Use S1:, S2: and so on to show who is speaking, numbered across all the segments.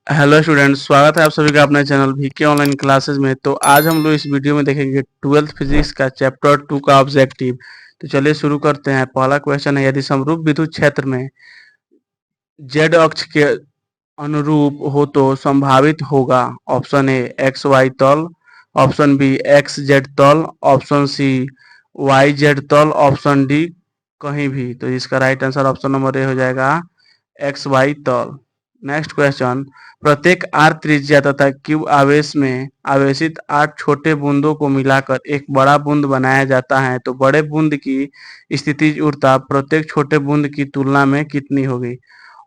S1: Hello students, स्वागत है आप सभी का अपने चैनल वीके ऑनलाइन क्लासेस में। तो आज हम लोग इस वीडियो में देखेंगे 12th फिजिक्स का चैप्टर 2 का ऑब्जेक्टिव। तो चलिए शुरू करते हैं। पहला क्वेश्चन है, यदि समरूप विद्युत क्षेत्र में जेड अक्ष के अनुरूप हो तो संभावित होगा। ऑप्शन ए एक्स वाई तल, ऑप्शन बी एक्स जेड तल, ऑप्शन सी वाई जेड तल, ऑप्शन डी कहीं भी। तो इसका right answer option number A हो जाएगा एक्स वाई तल। नेक्स्ट क्वेश्चन, प्रत्येक आर त्रिज्या तथा क्यू आवेश में आवेशित 8 छोटे बूंदों को मिलाकर एक बड़ा बूंद बनाया जाता है। तो बड़े बूंद की स्थितिज ऊर्जा प्रत्येक छोटे बूंद की तुलना में कितनी होगी।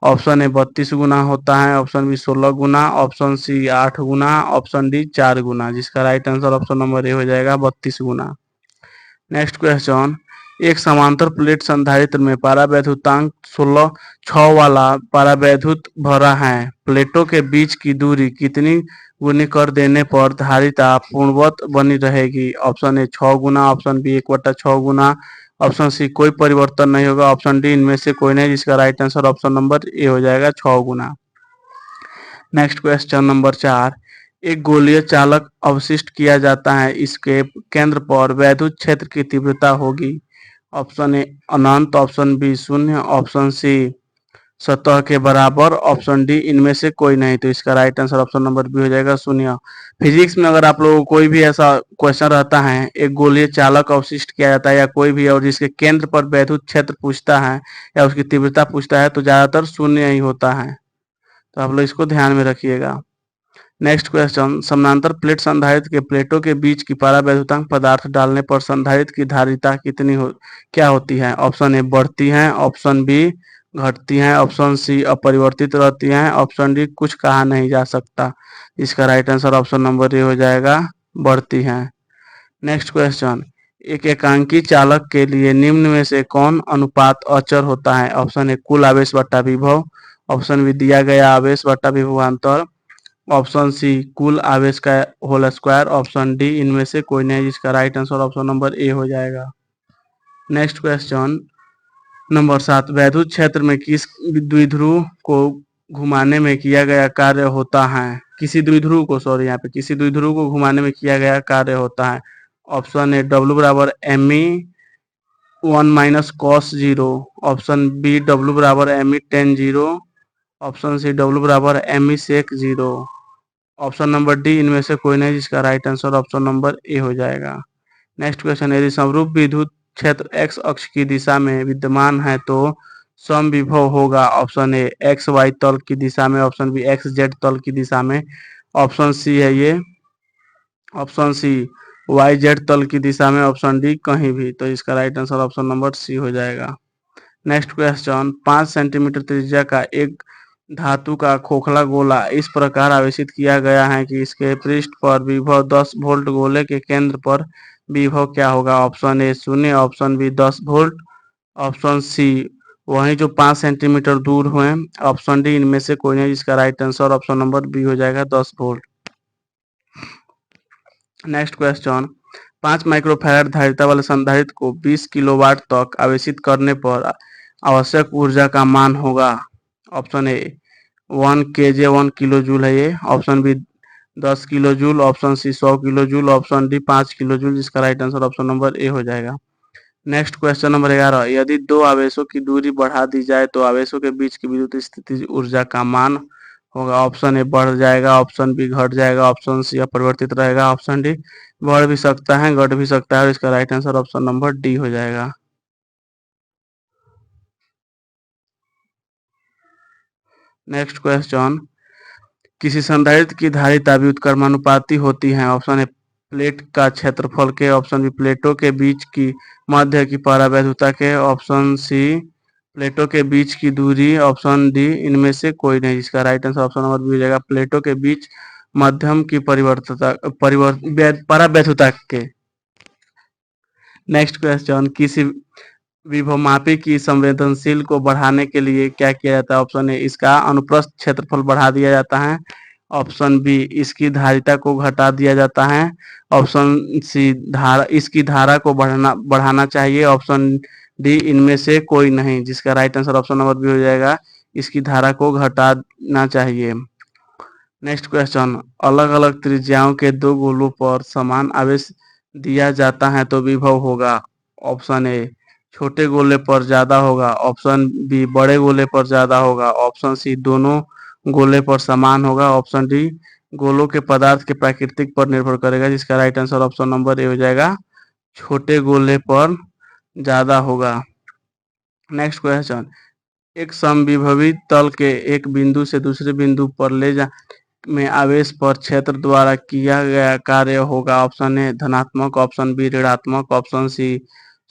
S1: ऑप्शन ए 32 गुना होता है, ऑप्शन बी 16 गुना, ऑप्शन सी 8 गुना, ऑप्शन डी 4 गुना। जिसका right answer option number A हो जाएगा 32 गुना। नेक्स्ट क्वेश्चन, एक समांतर प्लेट संधारित्र में परावैद्युतांक 16 6 वाला परावैद्युत भरा है। प्लेटों के बीच की दूरी कितनी गुनी कर देने पर धारिता पूर्णवत बनी रहेगी। ऑप्शन ए 6 गुना, ऑप्शन बी 1/6 गुना, ऑप्शन सी कोई परिवर्तन नहीं होगा, ऑप्शन डी इनमें से कोई नहीं। जिसका right answer option number A हो जाएगा 6 गुना। नेक्स्ट क्वेश्चन नंबर 4, एक गोलीय चालक अवशिष्ट किया जाता है, इसके केंद्र पर वैद्युत क्षेत्र की तीव्रता होगी। ऑप्शन ए अनंत, ऑप्शन बी शून्य, ऑप्शन सी सतह के बराबर, ऑप्शन डी इनमें से कोई नहीं। तो इसका right answer option number B हो जाएगा शून्य। फिजिक्स में अगर आप लोगों को कोई भी ऐसा क्वेश्चन रहता है, एक गोलीय चालक अवशिष्ट किया जाता है या कोई भी, और जिसके केंद्र पर वैद्युत क्षेत्र पूछता है या उसकी तीव्रता पूछता है, तो ज्यादातर शून्य ही होता है। तो आप लोग इसको ध्यान में रखिएगा। नेक्स्ट क्वेश्चन, समानांतर प्लेट संधारित्र के प्लेटों के बीच की परावैद्युतांक पदार्थ डालने पर संधारित्र की धारिता कितनी क्या होती है। ऑप्शन ए बढ़ती है, ऑप्शन बी घटती है, ऑप्शन सी अपरिवर्तित रहती है, ऑप्शन डी कुछ कहा नहीं जा सकता। इसका right answer option number A हो जाएगा बढ़ती है। नेक्स्ट क्वेश्चन, एक एकांकी चालक के लिए निम्न में से कौन अनुपात अचर होता है। ऑप्शन ए कुल आवेश बटा विभव, ऑप्शन बी दिया गया आवेश बटा विभवांतर, ऑप्शन सी कुल आवेश का होल स्क्वायर, ऑप्शन डी इनमें से कोई नहीं। जिसका right answer option number A हो जाएगा। नेक्स्ट क्वेश्चन नंबर 7, वैद्युत क्षेत्र में किस द्विध्रुव को घुमाने में किया गया कार्य होता है। किसी द्विध्रुव को, सॉरी, यहाँ पे किसी द्विध्रुव को घुमाने में किया गया कार्य होता है। ऑप्शन ए डब्ल्यू बराबर M E 1 - cos 0, option B W बराबर M E tan 0, option C W बराबर M E sec 0, option number D इनमें से कोई नहीं। जिसका right answer option number A हो जाएगा। नेक्स्ट क्वेश्चन, यदि समरूप विद्युत क्षेत्र एक्स अक्ष की दिशा में विद्यमान है तो समविभव होगा। ऑप्शन ए एक्स वाई तल की दिशा में, ऑप्शन बी एक्स जेड तल की दिशा में, ऑप्शन सी है ये, ऑप्शन सी वाई जेड तल की दिशा में, ऑप्शन डी कहीं भी। तो इसका right answer option number C हो जाएगा। नेक्स्ट क्वेश्चन, 5 सेंटीमीटर त्रिज्या का एक धातु का खोखला गोला इस प्रकार आवेशित किया गया है कि इसके पृष्ठ पर विभव 10 वोल्ट, गोले के केंद्र पर विभव क्या होगा। ऑप्शन ए शून्य, option B 10 volt, option C वहीं जो 5 सेंटीमीटर दूर हुए, ऑप्शन डी इनमें से कोई नहीं। जिसका right answer option number B हो जाएगा 10 वोल्ट। नेक्स्ट क्वेश्चन, 5 माइक्रोफैराड धारिता वाले संधारित्र को 20 किलोवाट तक आवेशित करने पर आवश्यक ऊर्जा का मान होगा। Option A 1 KJ 1 kilo joule है ये, option B 10 kilo joule, option C 100 kilo joule, option D 5 kilo joule. जिसका right answer option number A हो जाएगा। नेक्स्ट क्वेश्चन नंबर 11, यदि दो आवेशों की दूरी बढ़ा दी जाए तो आवेशों के बीच की विद्युत स्थिति ऊर्जा का मान होगा। ऑप्शन ए बढ़ जाएगा, ऑप्शन बी घट जाएगा, ऑप्शन सी अपरिवर्तित रहेगा, ऑप्शन डी बढ़ भी सकता है घट भी सकता है। और इसका right answer option number D हो जाएगा। नेक्स्ट क्वेश्चन, किसी संधारित्र की धारिता व्युत्क्रमानुपाती होती है। ऑप्शन ए प्लेट का क्षेत्रफल के, ऑप्शन बी प्लेटों के बीच की मध्य की परावैद्युता के, ऑप्शन सी प्लेटों के बीच की दूरी, ऑप्शन डी इनमें से कोई नहीं। जिसका right answer option number B हो जाएगा प्लेटों के बीच मध्यम की परावैद्युता के। नेक्स्ट क्वेश्चन, किसी विभवमापी की संवेदनशील को बढ़ाने के लिए क्या किया जाता है। ऑप्शन ए इसका अनुप्रस्थ क्षेत्रफल बढ़ा दिया जाता है, ऑप्शन बी इसकी धारिता को घटा दिया जाता है, ऑप्शन सी इसकी धारा को बढ़ाना चाहिए, ऑप्शन डी इनमें से कोई नहीं। जिसका right answer option number B हो जाएगा इसकी धारा को घटाना चाहिए। नेक्स्ट क्वेश्चन, अलग अलग त्रिज्याओं के दो गोलों पर समान आवेश दिया जाता है तो विभव होगा। ऑप्शन ए छोटे गोले पर ज्यादा होगा, ऑप्शन बी बड़े गोले पर ज्यादा होगा, ऑप्शन सी दोनों गोले पर समान होगा, ऑप्शन डी गोलों के पदार्थ के प्राकृतिक पर निर्भर करेगा। जिसका right answer option number A हो जाएगा, छोटे गोले पर ज्यादा होगा। नेक्स्ट क्वेश्चन, एक समविभवी तल के एक बिंदु से दूसरे बिंदु पर ले जा में आवेश पर क्षेत्र द्वारा किया गया कार्य होगा। ऑप्शन ए धनात्मक, ऑप्शन बी ऋणात्मक, ऑप्शन सी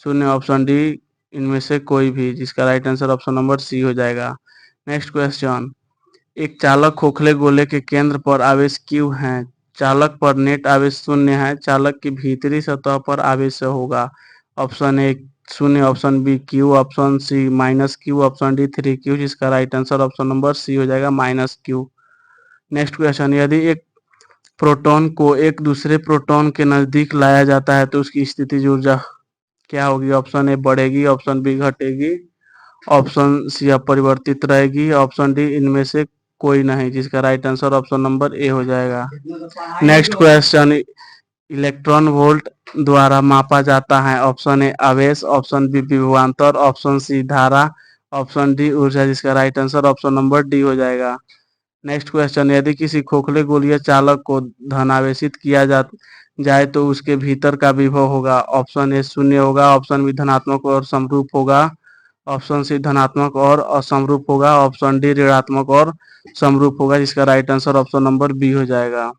S1: शून्य, ऑप्शन डी इनमें से कोई भी। जिसका right answer option number C हो जाएगा। नेक्स्ट क्वेश्चन, एक चालक खोखले गोले के केंद्र पर आवेश Q है। चालक पर नेट आवेश शून्य है, चालक की भीतरी सतह पर आवेश होगा। ऑप्शन ए शून्य, option B Q, option C -Q, option D 3Q। जिसका right answer option number C हो जाएगा, -Q। नेक्स्ट क्वेश्चन, यदि एक प्रोटॉन को एक दूसरे प्रोटॉन के नजदीक लाया जाता है तो उसकी स्थितिज ऊर्जा क्या होगी। ऑप्शन ए बढ़ेगी, ऑप्शन बी घटेगी, ऑप्शन सी अपरिवर्तित रहेगी, ऑप्शन डी इनमें से कोई नहीं। जिसका right answer option number A हो जाएगा। नेक्स्ट क्वेश्चन, इलेक्ट्रॉन वोल्ट द्वारा मापा जाता है। ऑप्शन ए आवेश, ऑप्शन बी विभवांतर, ऑप्शन सी धारा, ऑप्शन डी ऊर्जा। जिसका right answer option number D हो जाएगा। नेक्स्ट क्वेश्चन, यदि किसी खोखले गोलीय चालक को धनावेशित किया जाए तो उसके भीतर का विभव होगा। ऑप्शन ए शून्य होगा, ऑप्शन बी धनात्मक और समरूप होगा, ऑप्शन सी धनात्मक और असमरूप होगा, ऑप्शन डी ऋणात्मक और समरूप होगा। जिसका right answer option number B हो जाएगा।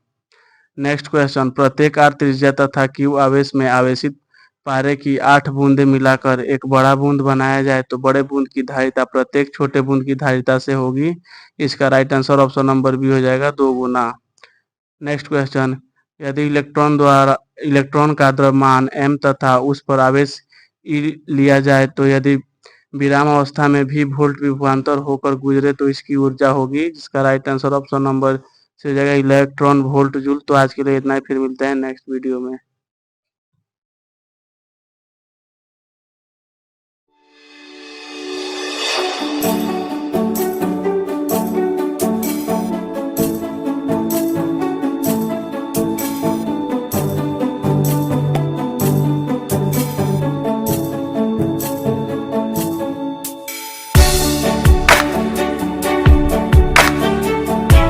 S1: नेक्स्ट क्वेश्चन, प्रत्येक r त्रिज्या तथा Q आवेश में आवेशित पारे की 8 बूंदे मिलाकर एक बड़ा बूंद बनाया जाए तो बड़े बूंद की धारिता प्रत्येक छोटे बूंद की धारिता से होगी। इसका right answer option number B हो जाएगा, 2 गुना। नेक्स्ट क्वेश्चन, यदि इलेक्ट्रॉन का द्रव्यमान m तथा उस पर आवेश E लिया जाए तो यदि विराम अवस्था में भी वोल्ट विभवांतर होकर गुजरे तो इसकी ऊर्जा होगी। जिसका राइट आंसर ऑप्शन नंबर से हो जाएगा, इलेक्ट्रॉन वोल्ट जूल। तो आज के लिए इतना ही, फिर मिलते हैं नेक्स्ट वीडियो में।